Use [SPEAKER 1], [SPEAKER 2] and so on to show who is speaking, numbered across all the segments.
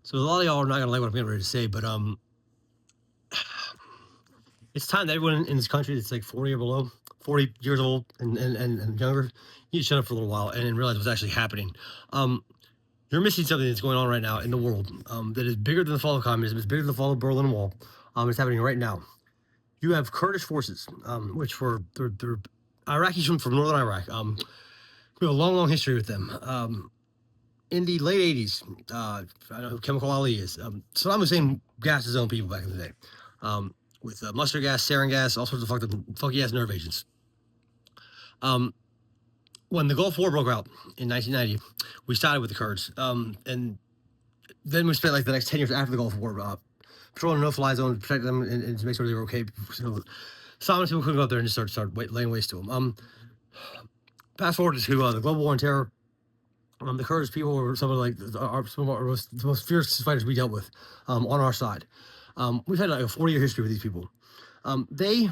[SPEAKER 1] So a lot of y'all are not gonna like what I'm getting ready to say, but it's time that everyone in this country that's like 40 or below, 40 years old and younger, you need to shut up for a little while and realize what's actually happening. Um, you're missing something that's going on right now in the world that is bigger than the fall of communism. It's bigger than the fall of the Berlin Wall. It's happening right now. You have Kurdish forces, which were they're Iraqis from northern Iraq. We have a long, long history with them. In the late 80s, I know who Chemical Ali is. Saddam Hussein gassed his own people back in the day with mustard gas, sarin gas, all sorts of funky ass nerve agents. When the Gulf War broke out in 1990, we started with the Kurds. And then we spent like the next 10 years after the Gulf War patrolling a no-fly zone to protect them and to make sure they were okay. So some people couldn't go up there and just start laying waste to them. Fast forward to the global war on terror. The Kurdish people were some of our most fierce fighters we dealt with on our side. We've had like a 40-year history with these people. They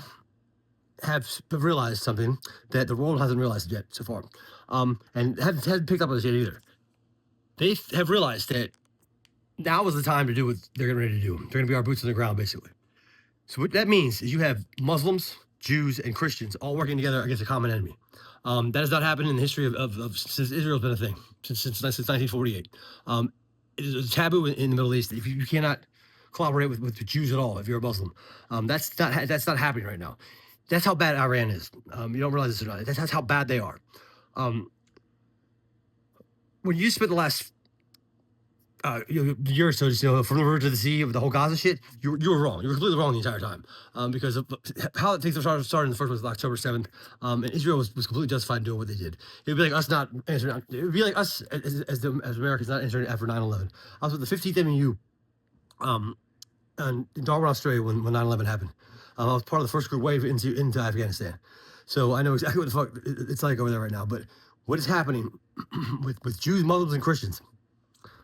[SPEAKER 1] have realized something that the world hasn't realized yet so far, and haven't picked up on this yet either. They have realized that now is the time to do what they're getting ready to do. They're going to be our boots on the ground, basically. So what that means is you have Muslims, Jews, and Christians all working together against a common enemy. That has not happened in the history of since Israel's been a thing, since 1948. It is a taboo in the Middle East. If you cannot collaborate with the Jews at all, if you're a Muslim, that's not happening right now. That's how bad Iran is. You don't realize this or not. That's how bad they are. When you spent the last year or so, just, from the river to the sea, with the whole Gaza shit, you were wrong. You were completely wrong the entire time, because of how things started in the first place, October 7th, and Israel was completely justified in doing what they did. It would be like us not answering. It would be like us as Americans not answering after 9/11. I was with the 15th MU, in Darwin, Australia, when 9/11 happened. I was part of the first group wave into Afghanistan, so I know exactly what the fuck it's like over there right now. But what is happening with Jews, Muslims, and Christians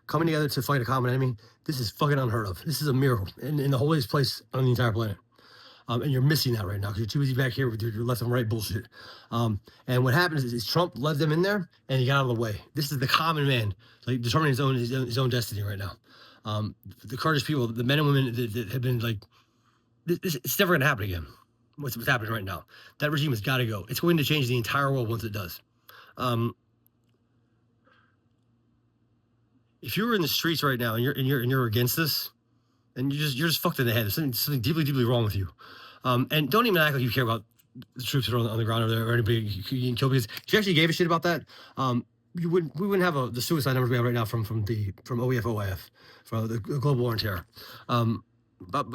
[SPEAKER 1] coming together to fight a common enemy, this is fucking unheard of. This is a miracle in the holiest place on the entire planet. And you're missing that right now because you're too busy back here with your left and right bullshit. And what happens is Trump led them in there and he got out of the way. This is the common man, like determining his own destiny right now. The Kurdish people, the men and women that have been like, it's never going to happen again. What's happening right now? That regime has got to go. It's going to change the entire world once it does. If you're in the streets right now and you're against this, and you're just fucked in the head. There's something deeply, deeply wrong with you. And don't even act like you care about the troops that are on the ground over there or anybody you can kill, because if you actually gave a shit about that, we wouldn't have the suicide numbers we have right now from OEF OIF, from the global war on terror. But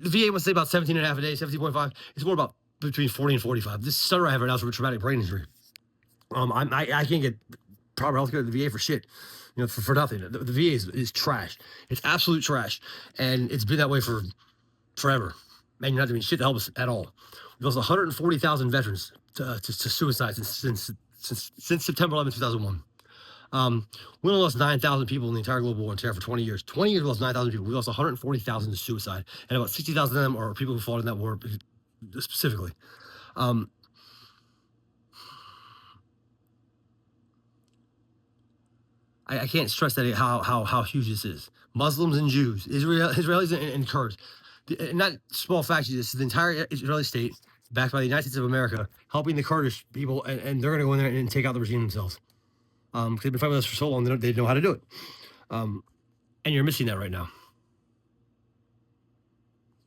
[SPEAKER 1] the VA wants to say about 17.5 a day, 17.5. It's more about between 40 and 45. This stutter I have right now is from a traumatic brain injury. I can't get proper health care at the VA for shit. For nothing. The VA is trash. It's absolute trash, and it's been that way for forever. Man, you're not doing shit to help us at all. We've lost 140,000 veterans to suicide since September 11, 2001. We only lost 9,000 people in the entire global war on terror for 20 years. 20 years, we lost 9,000 people. We lost 140,000 to suicide, and about 60,000 of them are people who fought in that war specifically. I can't stress that how huge this is. Muslims and Jews, Israelis and Kurds, not small factions. This is the entire Israeli state, backed by the United States of America, helping the Kurdish people, and they're going to go in there and take out the regime themselves. Because they've been fighting with us for so long, they know how to do it. And you're missing that right now.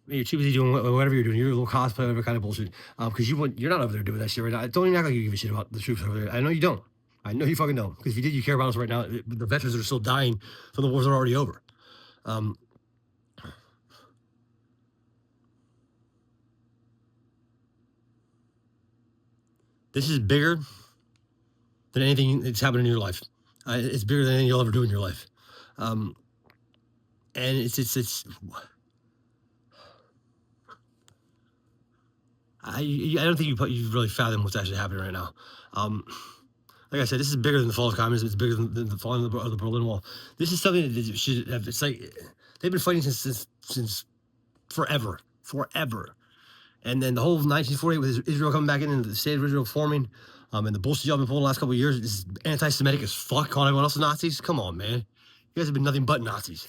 [SPEAKER 1] You're too busy doing whatever you're doing. You're a little cosplay, whatever kind of bullshit. Because you're not over there doing that shit right now. Don't even act like you give a shit about the troops over there. I know you don't. I know you fucking don't. Because if you did, you care about us right now. The veterans that are still dying from the wars that are already over. This is bigger than anything that's happened in your life. It's bigger than anything you'll ever do in your life. And it's. I don't think you've really fathomed what's actually happening right now. Like I said, this is bigger than the fall of communism. It's bigger than the falling of the Berlin Wall. This is something that should have. It's like they've been fighting since forever. And then the whole 1948 with Israel coming back in and the state of Israel forming, and the bullshit y'all been pulling the last couple of years is anti-Semitic as fuck, calling everyone else Nazis. Come on, man. You guys have been nothing but Nazis.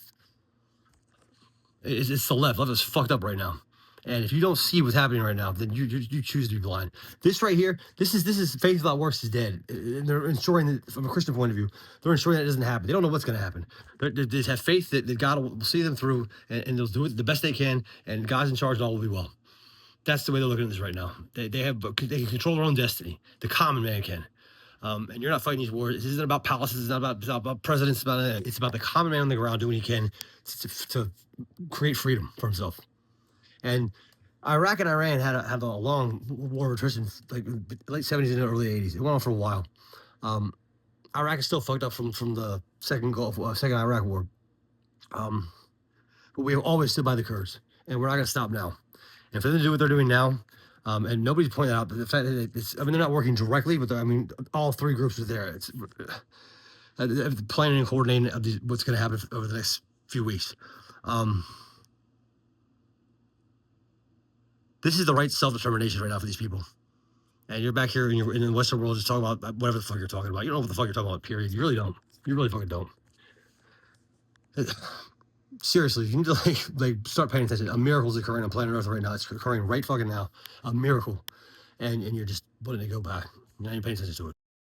[SPEAKER 1] It's the left. Left is fucked up right now. And if you don't see what's happening right now, then you choose to be blind. This right here, this is faith without works is dead. And they're ensuring that, from a Christian point of view, they're ensuring that it doesn't happen. They don't know what's going to happen. They just have faith that God will see them through, and they'll do it the best they can, and God's in charge, and all will be well. That's the way they're looking at this right now. They can control their own destiny. The common man can. And you're not fighting these wars. This isn't about palaces. It's not about presidents. It's about the common man on the ground doing what he can to create freedom for himself. And Iraq and Iran had a long war of attrition, like late 70s and early 80s. It went on for a while. Iraq is still fucked up from the second Iraq war. But we have always stood by the Kurds, and we're not going to stop now. And if they're going to do what they're doing now, and nobody's pointed out the fact that they're not working directly, but all three groups are there. It's planning and coordinating of what's going to happen over the next few weeks. This is the right self-determination right now for these people. And you're back here in the Western world just talking about whatever the fuck you're talking about. You don't know what the fuck you're talking about, period. You really don't. You really fucking don't. Seriously, you need to like start paying attention. A miracle is occurring on planet Earth right now. It's occurring right fucking now. A miracle. And you're just letting it go by. You're not even paying attention to it.